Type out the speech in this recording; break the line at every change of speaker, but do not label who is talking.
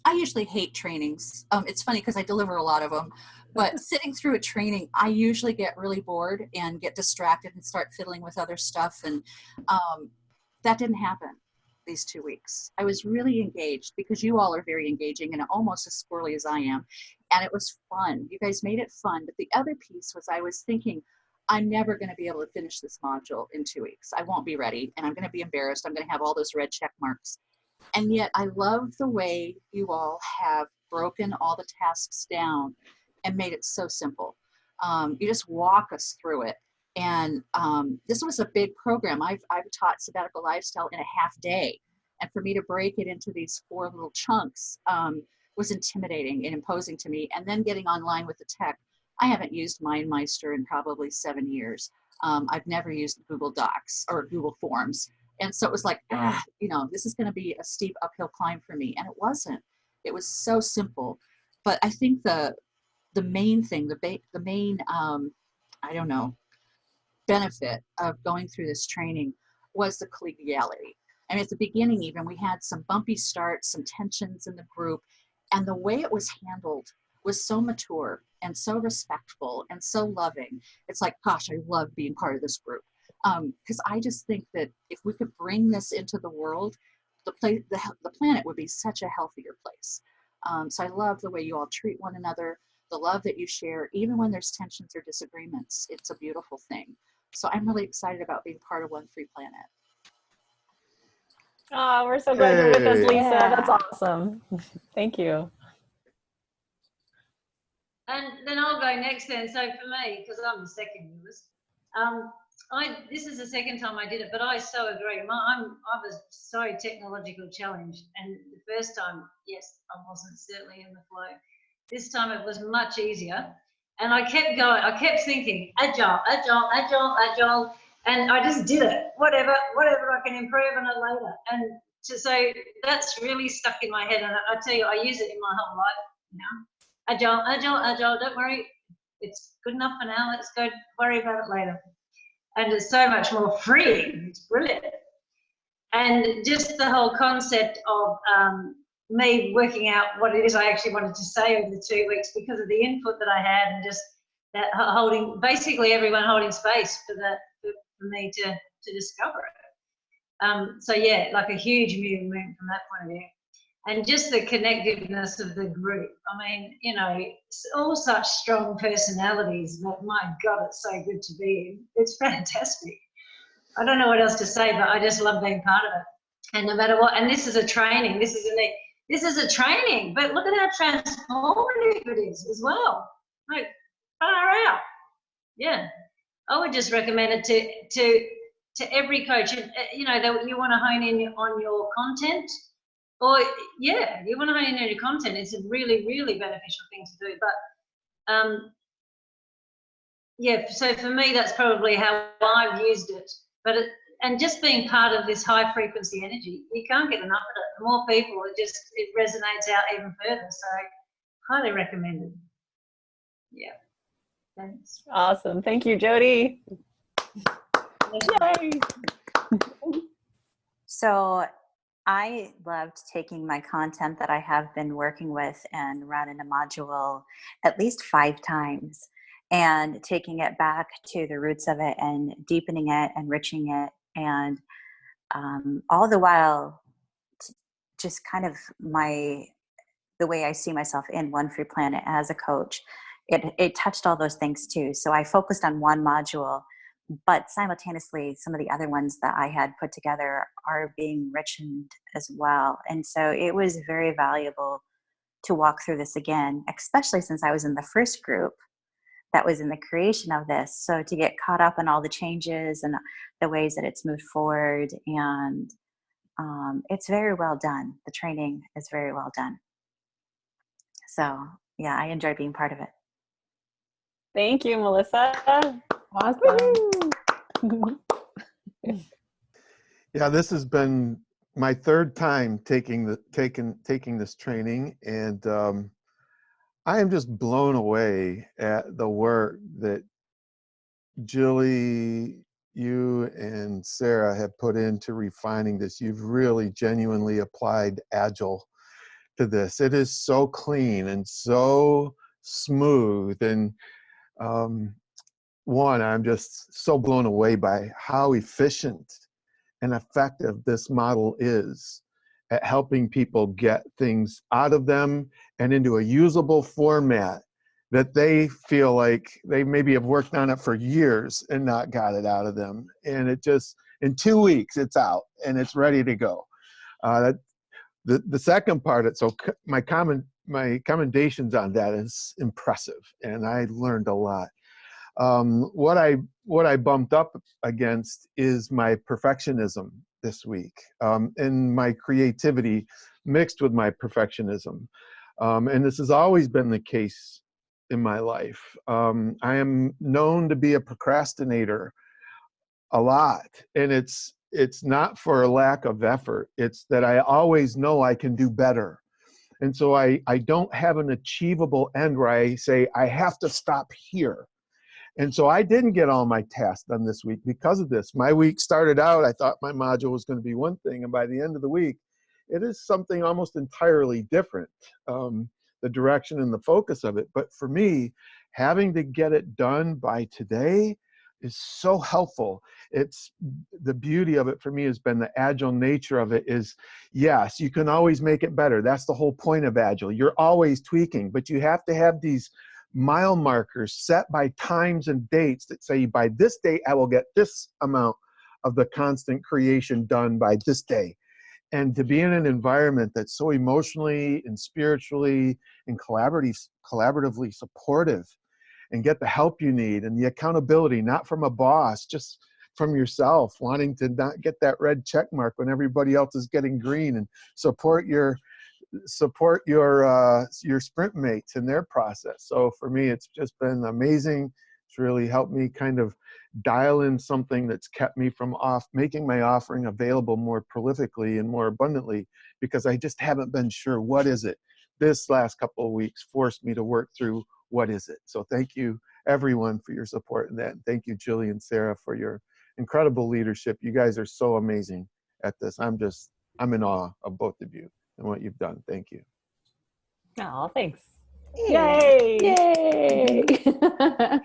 I usually hate trainings. It's funny because I deliver a lot of them, but sitting through a training, I usually get really bored and get distracted and start fiddling with other stuff. And that didn't happen these 2 weeks. I was really engaged because you all are very engaging and almost as squirrely as I am. And it was fun. You guys made it fun. But the other piece was I was thinking, I'm never going to be able to finish this module in 2 weeks. I won't be ready and I'm going to be embarrassed. I'm going to have all those red check marks. And yet I love the way you all have broken all the tasks down and made it so simple. You just walk us through it. And this was a big program. I've taught sabbatical lifestyle in a half day. And for me to break it into these 4 little chunks was intimidating and imposing to me. And then getting online with the tech. I haven't used MindMeister in probably 7 years. I've never used Google Docs or Google Forms. And so it was like, this is going to be a steep uphill climb for me. And it wasn't. It was so simple. But I think the main thing, the main, benefit of going through this training was the collegiality. And at the beginning, even, we had some bumpy starts, some tensions in the group. And the way it was handled was so mature and so respectful and so loving. It's like, gosh, I love being part of this group. Because I just think that if we could bring this into the world, the planet would be such a healthier place. So I love the way you all treat one another, the love that you share, even when there's tensions or disagreements. It's a beautiful thing. So I'm really excited about being part of One Free Planet.
Oh, we're so glad you're with us, Lisa.
Yeah.
That's awesome. Thank you.
And then I'll go next then. So for me, because I'm the second newest, this is the second time I did it, but I so agree. I was so technological challenged, and the first time, yes, I wasn't certainly in the flow. This time it was much easier, and I kept going. I kept thinking agile, agile, agile, agile, and I just did it. Whatever I can improve on it later. And so that's really stuck in my head, and I tell you, I use it in my whole life now. Agile, agile, agile. Don't worry, it's good enough for now. Let's go worry about it later. And it's so much more freeing. It's brilliant. And just the whole concept of me working out what it is I actually wanted to say over the 2 weeks because of the input that I had, and just that basically everyone holding space for me to discover it. So yeah, like a huge movement from that point of view. And just the connectiveness of the group. I mean, all such strong personalities, but my God, it's so good to be in. It's fantastic. I don't know what else to say, but I just love being part of it. And no matter what, and this is a training, this is a training, but look at how transformative it is as well. Like, far out. Yeah. I would just recommend it to every coach. That you want to hone in on your content. Or yeah, you want to hone in on your content. It's a really, really beneficial thing to do. But yeah, so for me, that's probably how I've used it. And just being part of this high frequency energy, you can't get enough of it. The more people, it resonates out even further. So highly recommended. Yeah. Thanks.
Awesome. Thank you, Jody. Yay.
So I loved taking my content that I have been working with and running a module at least 5 times and taking it back to the roots of it and deepening it, enriching it, and all the while just kind of the way I see myself in One Free Planet as a coach, it touched all those things too. So I focused on one module, but simultaneously, some of the other ones that I had put together are being enriched as well. And so it was very valuable to walk through this again, especially since I was in the first group that was in the creation of this. So to get caught up in all the changes and the ways that it's moved forward, and it's very well done. The training is very well done. So yeah, I enjoy being part of it.
Thank you, Melissa. Awesome.
Yeah, this has been my 3rd time taking this training, and I am just blown away at the work that Julie, you, and Sarah have put into refining this. You've really genuinely applied Agile to this. It is so clean and so smooth. And one, I'm just so blown away by how efficient and effective this model is at helping people get things out of them and into a usable format that they feel like they maybe have worked on it for years and not got it out of them. And it just, in 2 weeks, it's out and it's ready to go. The second part, so my commendations on that is impressive, and I learned a lot. What I bumped up against is my perfectionism this week, and my creativity mixed with my perfectionism. And this has always been the case in my life. I am known to be a procrastinator a lot, and it's not for a lack of effort. It's that I always know I can do better. And so I don't have an achievable end where I say, I have to stop here. And so I didn't get all my tasks done this week because of this. My week started out, I thought my module was going to be one thing, and by the end of the week, it is something almost entirely different, the direction and the focus of it. But for me, having to get it done by today is so helpful. It's the beauty of it for me has been the agile nature of it is, yes, you can always make it better. That's the whole point of agile. You're always tweaking, but you have to have these mile markers set by times and dates that say by this date I will get this amount of the constant creation done by this day. And to be in an environment that's so emotionally and spiritually and collaboratively supportive, and get the help you need and the accountability, not from a boss, just from yourself, wanting to not get that red check mark when everybody else is getting green, and support your sprint mates in their process. So for me, it's just been amazing. It's really helped me kind of dial in something that's kept me from making my offering available more prolifically and more abundantly, because I just haven't been sure what is it. This last couple of weeks forced me to work through what is it. So thank you everyone for your support in that. And thank you, Julie and Sarah, for your incredible leadership. You guys are so amazing at this. I'm in awe of both of you and what you've done. Thank you.
Oh, thanks.
Yeah.
Yay!
Yay!